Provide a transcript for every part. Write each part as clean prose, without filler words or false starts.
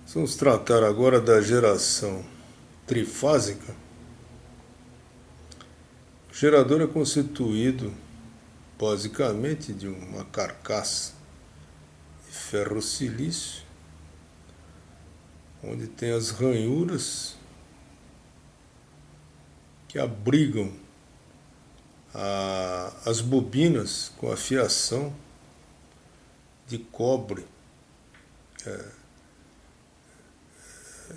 Vamos tratar agora da geração trifásica. O gerador é constituído basicamente de uma carcaça de ferro-silício, onde tem as ranhuras que abrigam as bobinas com a fiação de cobre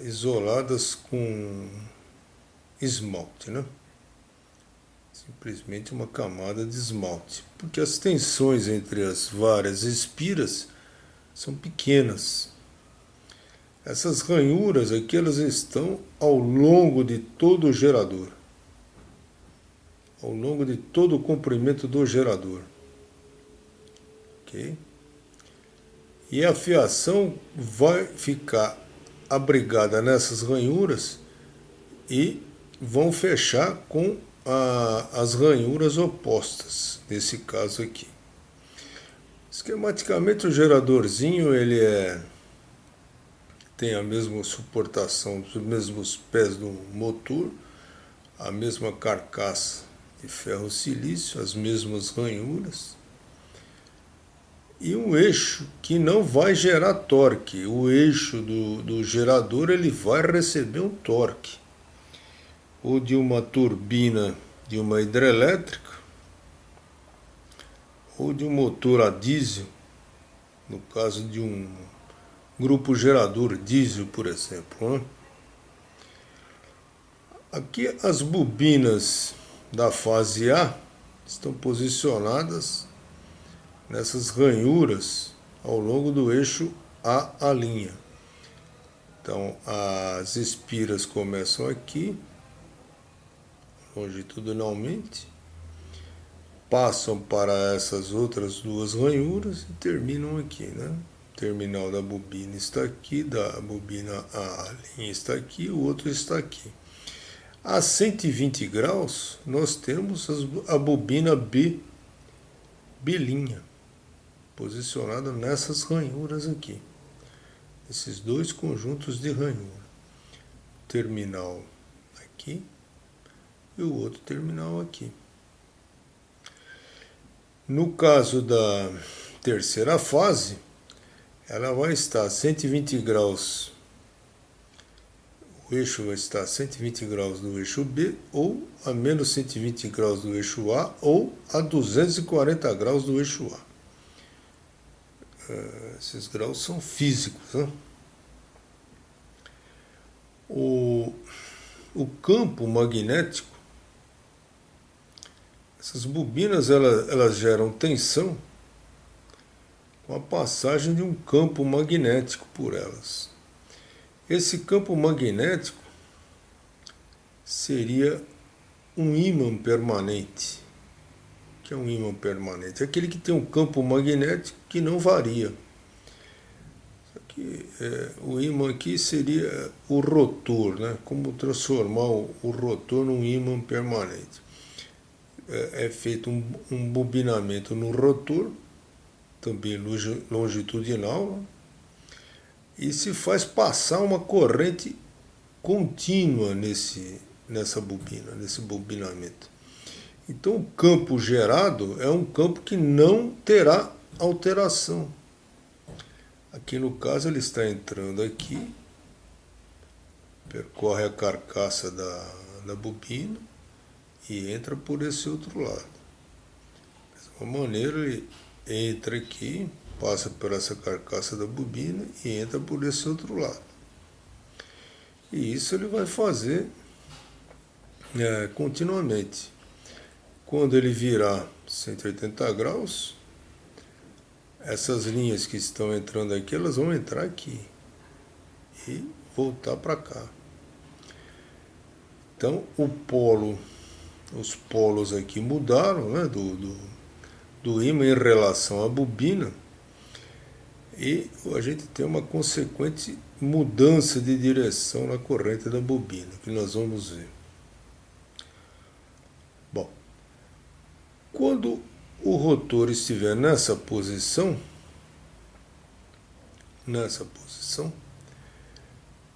isoladas com esmalte, né? Simplesmente uma camada de esmalte, porque as tensões entre as várias espiras são pequenas. Essas ranhuras aqui, elas estão ao longo de todo o gerador, ao longo de todo o comprimento do gerador, ok? E a fiação vai ficar abrigada nessas ranhuras e vão fechar com as ranhuras opostas, nesse caso aqui. Esquematicamente, o geradorzinho tem a mesma suportação dos mesmos pés do motor, a mesma carcaça de ferro-silício, as mesmas ranhuras e um eixo que não vai gerar torque. O eixo do gerador ele vai receber um torque, ou de uma turbina de uma hidrelétrica, ou de um motor a diesel, no caso de um grupo gerador diesel, por exemplo, né? Aqui as bobinas da fase A estão posicionadas nessas ranhuras ao longo do eixo A linha. Então as espiras começam aqui, longitudinalmente, passam para essas outras duas ranhuras e terminam aqui, né? O terminal da bobina está aqui, da bobina A linha está aqui, o outro está aqui. A 120 graus, nós temos a bobina B linha, posicionada nessas ranhuras aqui. Esses dois conjuntos de ranhura. Terminal aqui e o outro terminal aqui. No caso da terceira fase, ela vai estar a 120 graus, o eixo vai estar a 120 graus do eixo B, ou a menos 120 graus do eixo A, ou a 240 graus do eixo A. Esses graus são físicos, né? O campo magnético, essas bobinas elas geram tensão com a passagem de um campo magnético por elas. Esse campo magnético seria um ímã permanente. O que é um ímã permanente? É aquele que tem um campo magnético que não varia. O ímã aqui seria o rotor, né? Como transformar o rotor num ímã permanente. É feito um bobinamento no rotor, também longitudinal, e se faz passar uma corrente contínua nessa bobina, nesse bobinamento. Então o campo gerado é um campo que não terá alteração. Aqui no caso ele está entrando aqui, percorre a carcaça da bobina e entra por esse outro lado. De uma maneira ele entra aqui, passa por essa carcaça da bobina e entra por esse outro lado. E isso ele vai fazer continuamente. Quando ele virar 180 graus, essas linhas que estão entrando aqui, elas vão entrar aqui e voltar para cá. Então os polos aqui mudaram, né, do ímã em relação à bobina, e a gente tem uma consequente mudança de direção na corrente da bobina, que nós vamos ver. Bom, quando o rotor estiver nessa posição,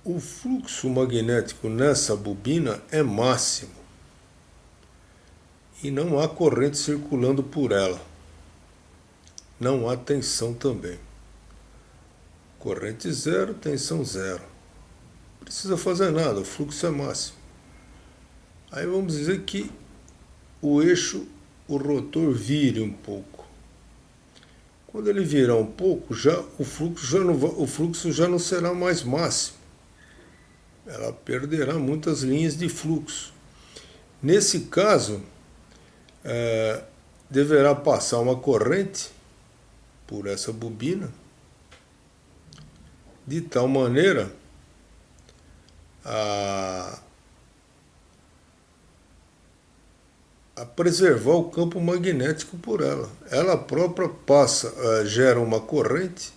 o fluxo magnético nessa bobina é máximo e não há corrente circulando por ela. Não há tensão também. Corrente zero, tensão zero. Não precisa fazer nada, o fluxo é máximo. Aí vamos dizer que o eixo, o rotor vire um pouco. Quando ele virar um pouco, o fluxo já não será mais máximo. Ela perderá muitas linhas de fluxo. Nesse caso, deverá passar uma corrente por essa bobina, de tal maneira a preservar o campo magnético por ela. Ela própria gera uma corrente,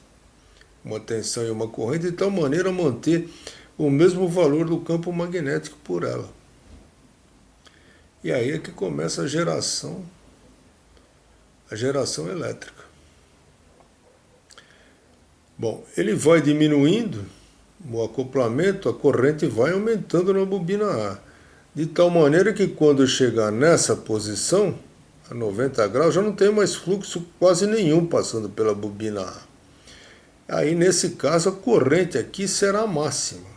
uma tensão e uma corrente, de tal maneira a manter o mesmo valor do campo magnético por ela. E aí é que começa a geração elétrica. Bom, ele vai diminuindo o acoplamento, a corrente vai aumentando na bobina A. De tal maneira que quando chegar nessa posição, a 90 graus, já não tem mais fluxo quase nenhum passando pela bobina A. Aí, nesse caso, a corrente aqui será máxima.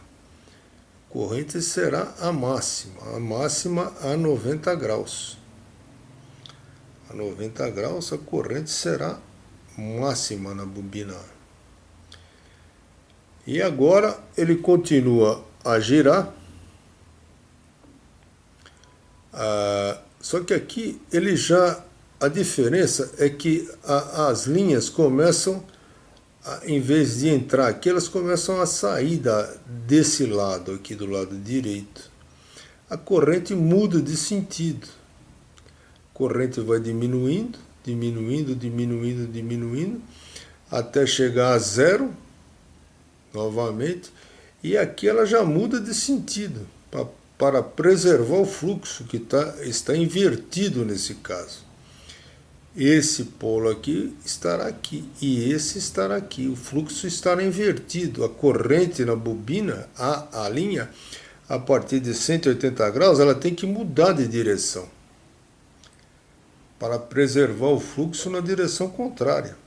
A corrente será a máxima a 90 graus. A 90 graus, a corrente será máxima na bobina A. E agora ele continua a girar. Só que aqui a diferença é que as linhas começam, em vez de entrar aqui, elas começam a sair desse lado aqui, do lado direito. A corrente muda de sentido. A corrente vai diminuindo, até chegar a zero, novamente, e aqui ela já muda de sentido, para preservar o fluxo, que está invertido nesse caso. Esse polo aqui estará aqui, e esse estará aqui. O fluxo estará invertido. A corrente na bobina, a linha, a partir de 180 graus, ela tem que mudar de direção, para preservar o fluxo na direção contrária.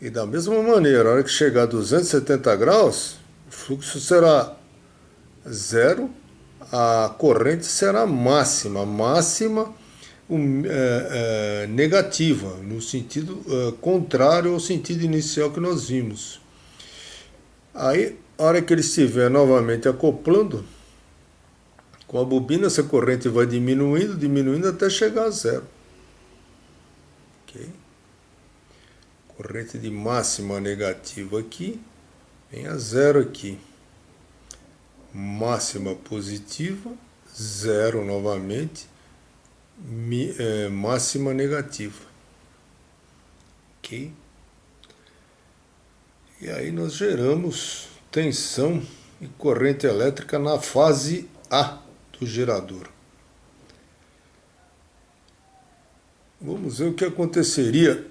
E da mesma maneira, a hora que chegar a 270 graus, o fluxo será zero, a corrente será máxima negativa, no sentido contrário ao sentido inicial que nós vimos. Aí, a hora que ele estiver novamente acoplando com a bobina, essa corrente vai diminuindo até chegar a zero. Ok? Corrente de máxima negativa aqui, vem a zero aqui. Máxima positiva, zero novamente, máxima negativa. Ok? E aí nós geramos tensão e corrente elétrica na fase A do gerador. Vamos ver o que aconteceria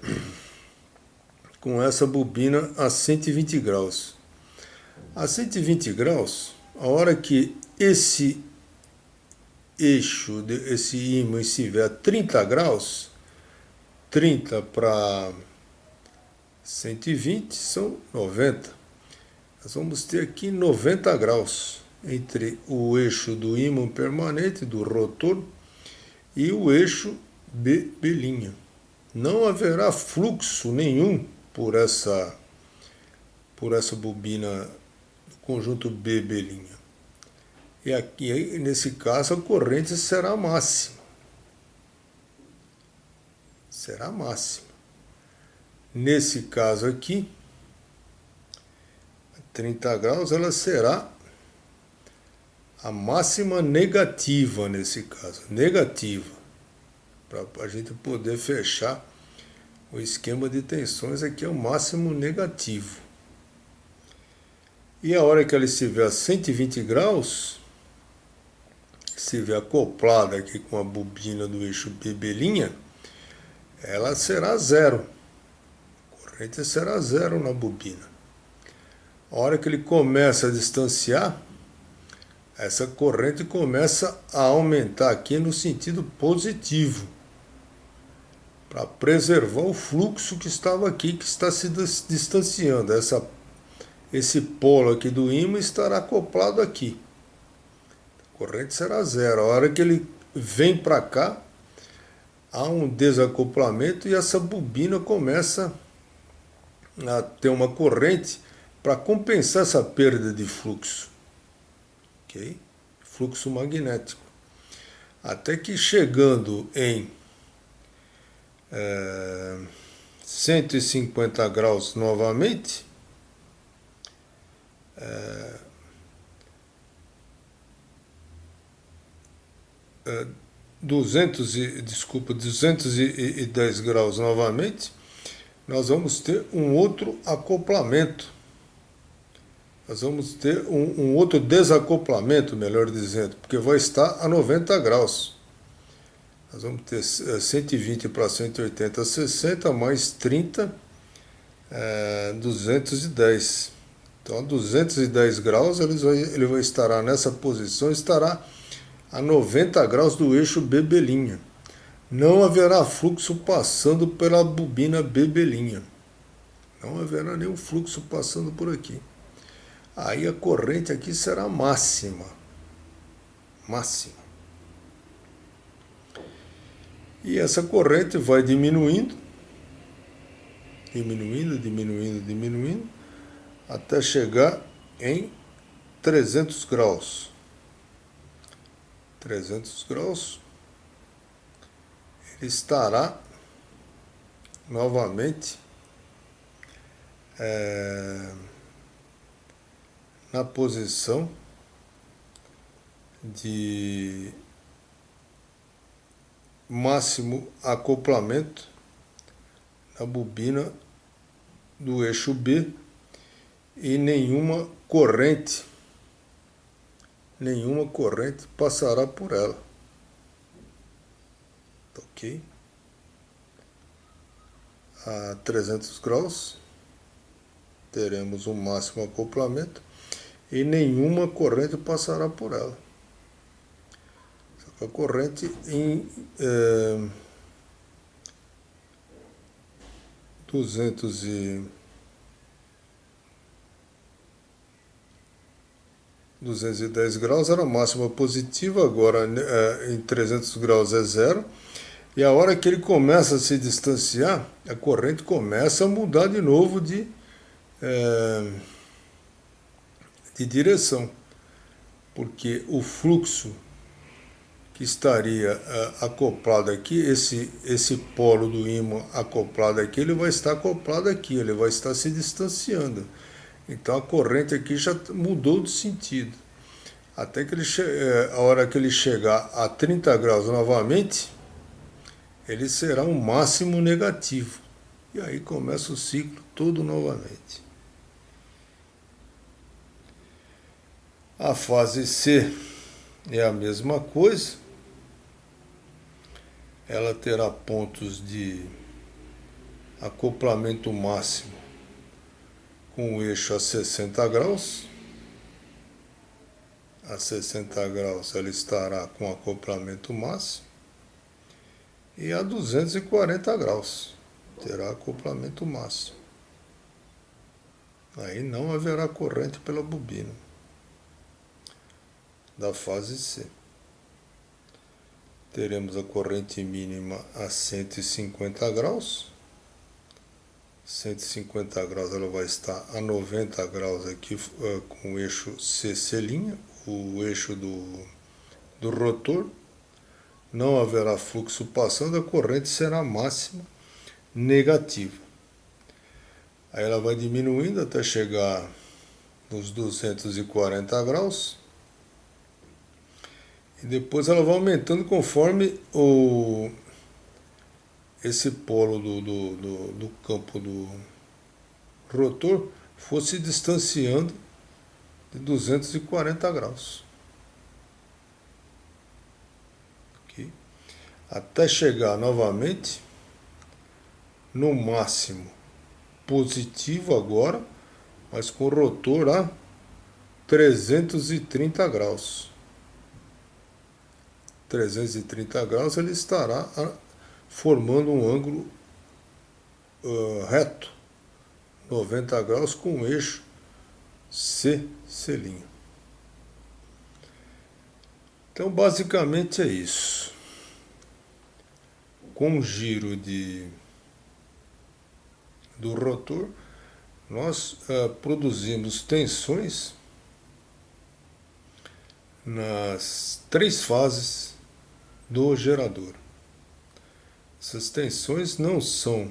com essa bobina a 120 graus. A 120 graus, a hora que esse eixo, esse ímã estiver a 30 graus, 30 para 120 são 90. Nós vamos ter aqui 90 graus entre o eixo do ímã permanente, do rotor, e o eixo B'. Não haverá fluxo nenhum por essa bobina do conjunto B'. E aqui, nesse caso, a corrente será máxima. Será máxima. Nesse caso aqui, a 30 graus, ela será a máxima negativa nesse caso. Negativa. Para a gente poder fechar o esquema de tensões, aqui é o máximo negativo. E a hora que ela estiver a 120 graus, estiver acoplada aqui com a bobina do eixo B', ela será zero. A corrente será zero na bobina. A hora que ele começa a distanciar, essa corrente começa a aumentar aqui no sentido positivo, para preservar o fluxo que estava aqui, que está se distanciando. Esse polo aqui do ímã estará acoplado aqui. A corrente será zero. A hora que ele vem para cá, há um desacoplamento e essa bobina começa a ter uma corrente para compensar essa perda de fluxo. Ok? Fluxo magnético. Até que chegando em 150 graus novamente, 210 graus novamente, nós vamos ter um outro acoplamento. Nós vamos ter um outro desacoplamento, melhor dizendo, porque vai estar a 90 graus. Nós vamos ter 120 para 180, 60, mais 30, 210. Então, a 210 graus ele vai estar nessa posição, estará a 90 graus do eixo B'. Não haverá fluxo passando pela bobina B'. Não haverá nenhum fluxo passando por aqui. Aí a corrente aqui será máxima. Máxima. E essa corrente vai diminuindo, até chegar em 300 graus. 300 graus, ele estará novamente na posição de máximo acoplamento na bobina do eixo B e nenhuma corrente passará por ela. Ok? A 300 graus teremos um máximo acoplamento e nenhuma corrente passará por ela. A corrente em 210 graus era a máxima positiva, agora em 300 graus é zero. E a hora que ele começa a se distanciar, a corrente começa a mudar de novo de direção, porque o fluxo que estaria acoplado aqui, esse polo do ímã acoplado aqui, ele vai estar acoplado aqui, ele vai estar se distanciando. Então a corrente aqui já mudou de sentido. Até que a hora que ele chegar a 30 graus novamente, ele será um máximo negativo. E aí começa o ciclo todo novamente. A fase C é a mesma coisa. Ela terá pontos de acoplamento máximo com o eixo a 60 graus. A 60 graus ela estará com acoplamento máximo. E a 240 graus terá acoplamento máximo. Aí não haverá corrente pela bobina da fase C. Teremos a corrente mínima a 150 graus. 150 graus ela vai estar a 90 graus aqui com o eixo CC', o eixo do rotor. Não haverá fluxo passando, a corrente será máxima negativa. Aí ela vai diminuindo até chegar nos 240 graus. E depois ela vai aumentando conforme esse polo do campo do rotor for se distanciando de 240 graus. Okay? Até chegar novamente no máximo positivo agora, mas com o rotor a 330 graus. 330 graus ele estará formando um ângulo reto, 90 graus com o eixo C, C'. Então basicamente é isso. Com o giro do rotor, nós produzimos tensões nas 3 fases do gerador. Essas tensões não são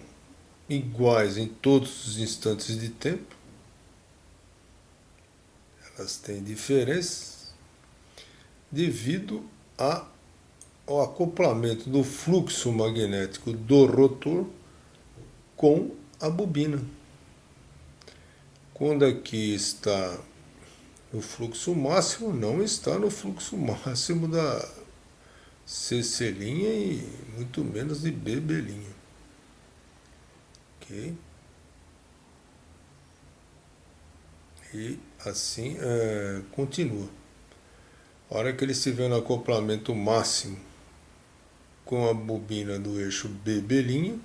iguais em todos os instantes de tempo, elas têm diferenças devido ao acoplamento do fluxo magnético do rotor com a bobina. Quando aqui está no fluxo máximo, não está no fluxo máximo da CC' e muito menos de BB'. Ok? E assim continua. A hora que ele estiver no acoplamento máximo com a bobina do eixo BB',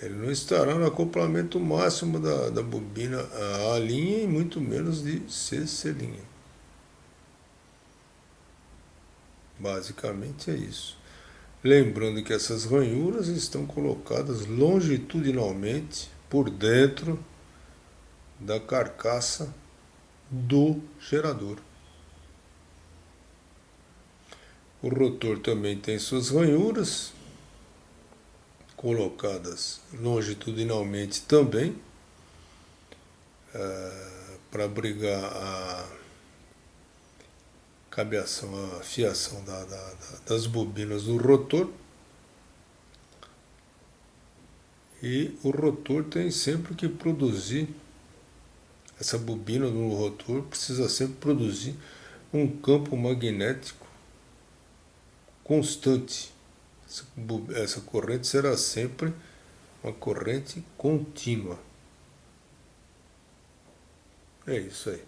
ele não estará no acoplamento máximo da bobina A' e muito menos de CC'. Basicamente é isso. Lembrando que essas ranhuras estão colocadas longitudinalmente por dentro da carcaça do gerador. O rotor também tem suas ranhuras, colocadas longitudinalmente também, para abrigar a cabeação, a fiação das bobinas do rotor. E o rotor tem sempre que produzir, essa bobina do rotor precisa sempre produzir um campo magnético constante. Essa corrente será sempre uma corrente contínua. É isso aí.